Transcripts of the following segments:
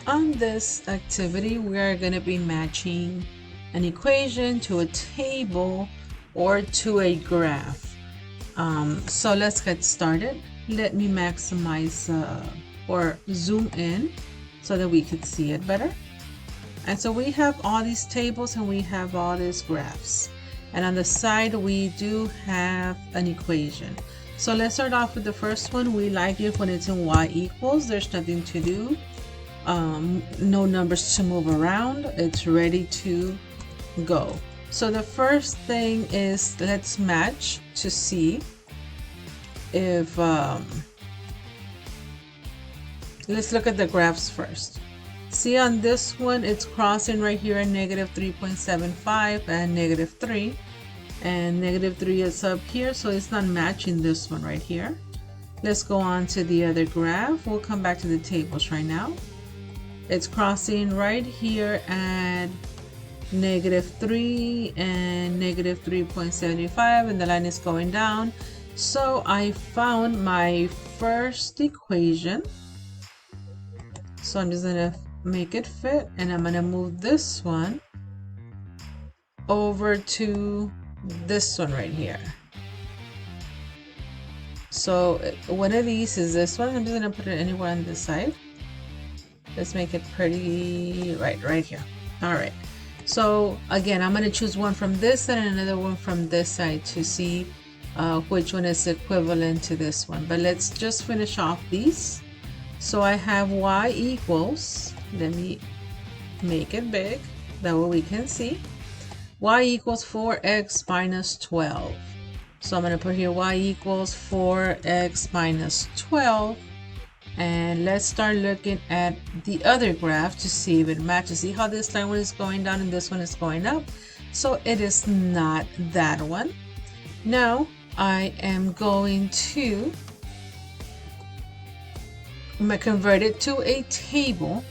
On this activity, we are going to be matching an equation to a table or to a graph. So let's get started. Let me maximize or zoom in so that we could see it better. And so we have all these tables and we have all these graphs. And on the side, we do have an equation. So let's start off with the first one. We like it when it's in y equals. There's nothing to do. No numbers to move around. It's ready to go. So the first thing is let's match to see if let's look at the graphs first. See, on this one it's crossing right here at -3.75 and -3, and -3 is up here, so it's not matching this one right here. Let's go on to the other graph. We'll come back to the tables right now. It's crossing right here at -3 and -3.75, and the line is going down. So I found my first equation. So I'm just gonna make it fit, and I'm gonna move this one over to this one right here. So one of these is this one. I'm just gonna put it anywhere on this side. Let's make it pretty right here. All right, so again, I'm going to choose one from this side and another one from this side to see which one is equivalent to this one. But let's just finish off these. So I have y equals, let me make it big, that way we can see. Y equals 4x minus 12. So I'm going to put here y equals 4x minus 12. And let's start looking at the other graph to see if it matches. See how this line one is going down and this one is going up? So it is not that one. Now I am going to convert it to a table,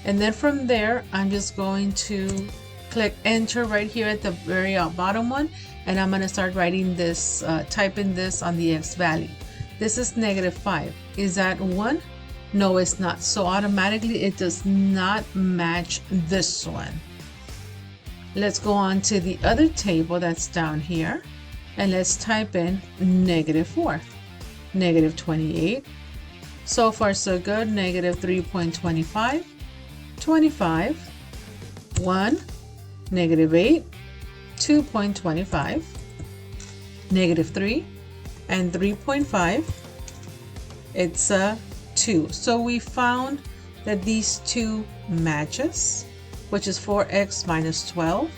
and then from there I'm just going to click enter right here at the very bottom one, and I'm going to start writing this, typing this on the x value. This is -5. Is that 1? No, it's not. So automatically it does not match this one. Let's go on to the other table that's down here, and let's type in -4, -28. So far so good. -3.25, 25, 1, -8, 2.25, -3, and 3.5, it's a 2. So we found that these two matches, which is 4x minus 12.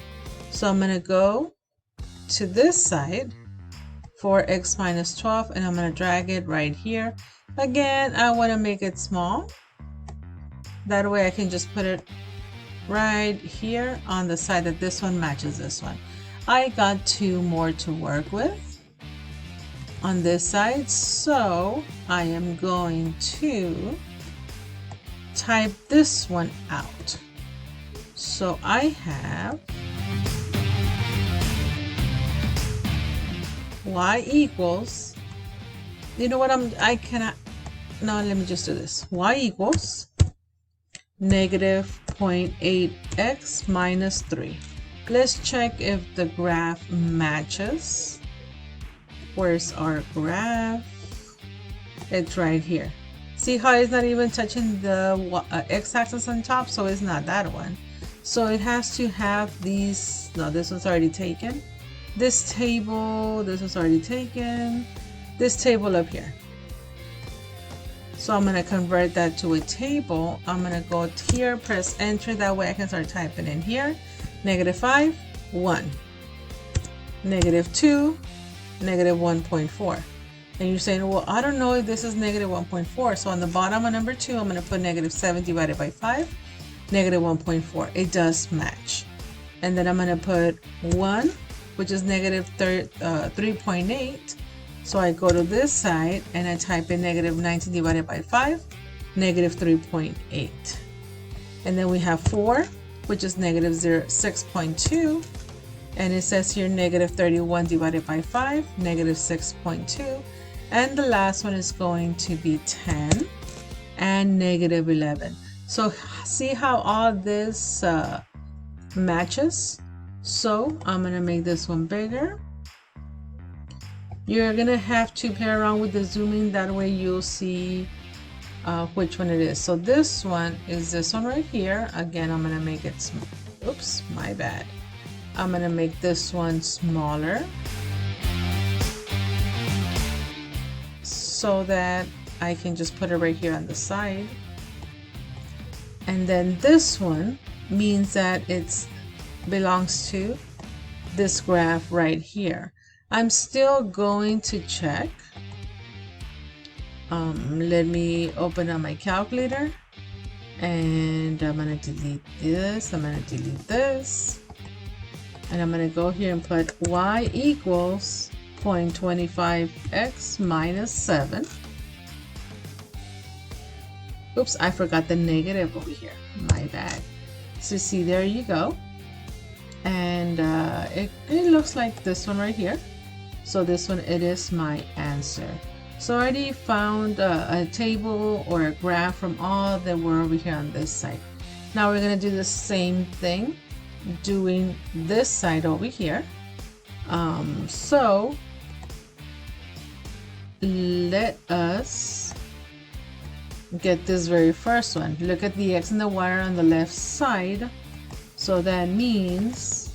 So I'm going to go to this side, 4x minus 12, and I'm going to drag it right here. Again, I want to make it small. That way I can just put it right here on the side that this one matches this one. I got 2 more to work with on this side, so I am going to type this one out. So I have y equals, you know what, I cannot, no, let me just do this. Y equals -0.8x minus 3. Let's check if the graph matches. Where's our graph? It's right here. See how it's not even touching the x-axis on top, so it's not that one. So it has to have these. No, this one's already taken. This table, this was already taken. This table up here. So I'm going to convert that to a table. I'm going to go here, press enter. That way I can start typing in here. -5, 1. -2, -1.4. And you're saying, well, I don't know if this is -1.4. So on the bottom of number 2, I'm going to put -7 divided by 5, -1.4. It does match. And then I'm going to put 1, which is -3.8. So I go to this side and I type in -19 divided by 5, -3.8. And then we have 4, which is -6.2. And it says here -31 divided by 5, -6.2. And the last one is going to be 10 and -11. So see how all this matches? So I'm gonna make this one bigger. You're gonna have to play around with the zooming, that way you'll see which one it is. So this one is this one right here. Again, I'm gonna make it oops, my bad. I'm gonna make this one smaller so that I can just put it right here on the side. And then this one means that it belongs to this graph right here. I'm still going to check. Let me open up my calculator, and I'm gonna delete this, I'm gonna delete this, and I'm gonna go here and put y equals 0.25x minus 7. Oops, I forgot the negative over here, my bad. So see, there you go. And it looks like this one right here. So this one, it is my answer. So I already found a table or a graph from all that were over here on this side. Now we're gonna do the same thing, doing this side over here. So let us get this very first one. Look at the X and the Y are on the left side. So that means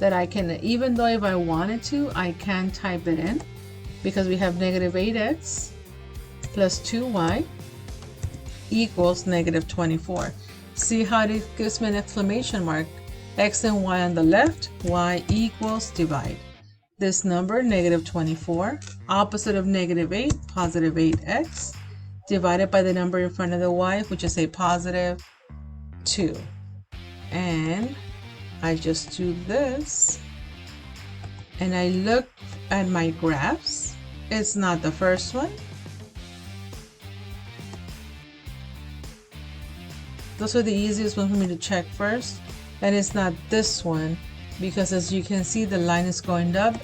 that I can, even though if I wanted to, I can type it in, because we have negative 8x plus 2y equals negative 24. See how it gives me an exclamation mark? X and Y on the left, Y equals divide. This number, negative 24, opposite of negative 8, positive 8x, divided by the number in front of the Y, which is a positive 2. And I just do this, and I look at my graphs. It's not the first one. Those are the easiest ones for me to check first. And it's not this one, because as you can see, the line is going up,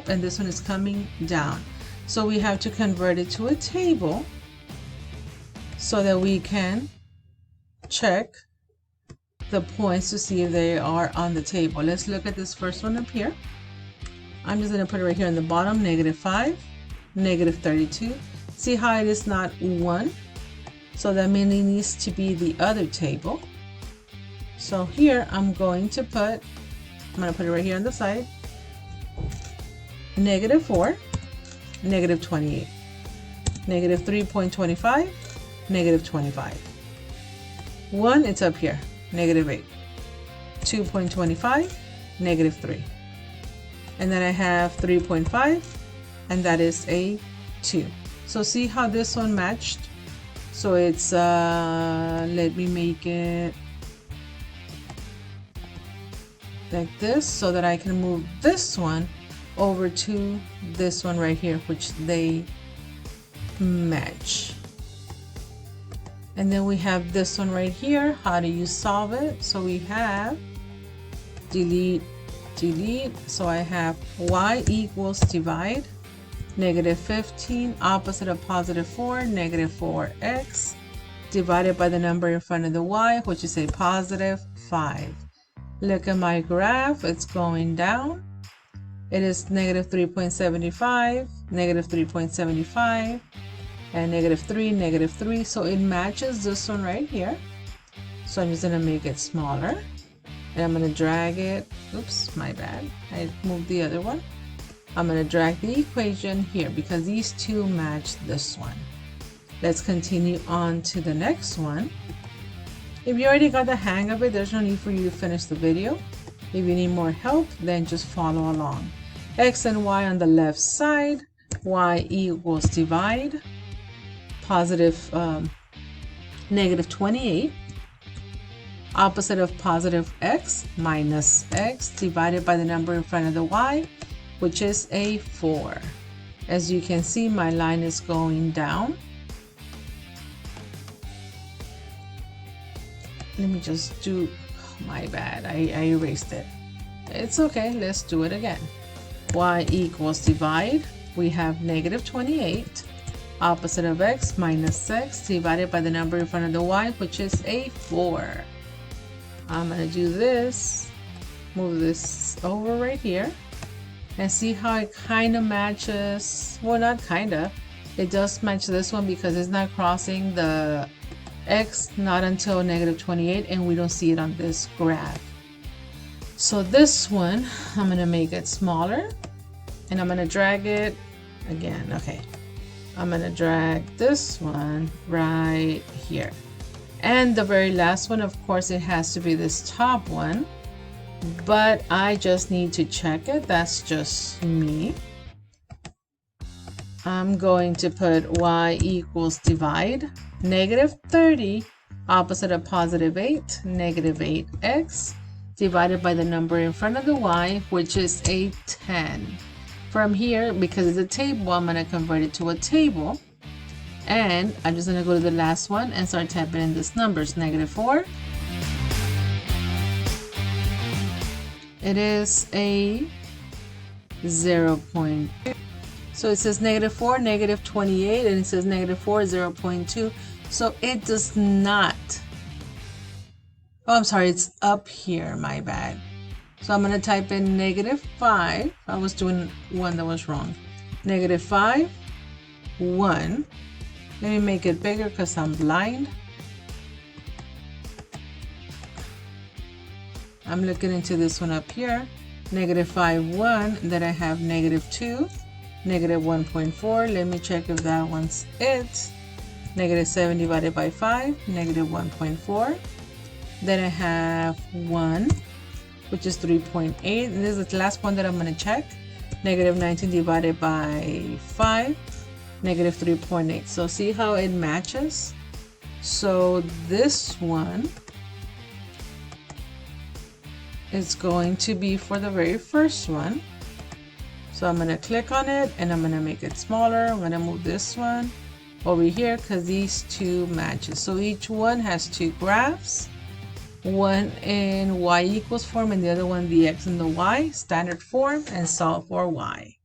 and this one is coming down. So we have to convert it to a table so that we can check the points to see if they are on the table. Let's look at this first one up here. I'm just going to put it right here on the bottom, negative 5, negative 32. See how it is not 1? So that means it needs to be the other table. So here I'm going to put it right here on the side, negative 4, negative 28, negative 3.25, negative 25. 1, it's up here, negative 8, 2.25, negative 3. And then I have 3.5, and that is a 2. So see how this one matched? So it's, let me make it like this so that I can move this one over to this one right here, which they match. And then we have this one right here. How do you solve it? So we have delete, delete. So I have y equals divide, negative 15, opposite of positive 4, negative 4x, divided by the number in front of the y, which is a positive 5. Look at my graph, it's going down. It is negative 3.75, negative 3.75, and negative 3, negative 3. So it matches this one right here. So I'm just going to make it smaller. And I'm going to drag it. Oops, my bad. I moved the other one. I'm going to drag the equation here because these two match this one. Let's continue on to the next one. If you already got the hang of it, there's no need for you to finish the video. If you need more help, then just follow along. X and Y on the left side, Y equals divide, positive negative 28, opposite of positive X, minus X, divided by the number in front of the Y, which is a 4. As you can see, my line is going down. Let me just do, my bad, I erased it. It's okay, let's do it again. Y equals divide, we have negative 28, Opposite of x minus x divided by the number in front of the y, which is a 4. I'm going to do this, move this over right here, and see how it kind of matches. Well, not kind of. It does match this one because it's not crossing the x not until negative 28, and we don't see it on this graph. So this one, I'm going to make it smaller, and I'm going to drag it again. Okay. I'm going to drag this one right here. And the very last one, of course, it has to be this top one, but I just need to check it. That's just me. I'm going to put y equals divide negative 30, opposite of positive 8, negative 8x, divided by the number in front of the y, which is a 10. From here, because it's a table, I'm going to convert it to a table. And I'm just going to go to the last one and start typing in these numbers. Negative 4. It is a 0.2. So it says negative 4, negative 28, and it says negative 4, 0.2. So it does not. Oh, I'm sorry, it's up here, my bad. So I'm going to type in negative 5. I was doing one that was wrong. Negative 5, 1. Let me make it bigger because I'm blind. I'm looking into this one up here. Negative 5, 1. Then I have negative 2, negative 1.4. Let me check if that one's it. Negative 7 divided by 5, negative 1.4. Then I have 1, which is 3.8. And this is the last one that I'm going to check. Negative 19 divided by 5, negative 3.8. So see how it matches? So this one is going to be for the very first one. So I'm going to click on it and I'm going to make it smaller. I'm going to move this one over here because these two matches. So each one has two graphs. One in y equals form and the other one the x and the y, standard form, and solve for y.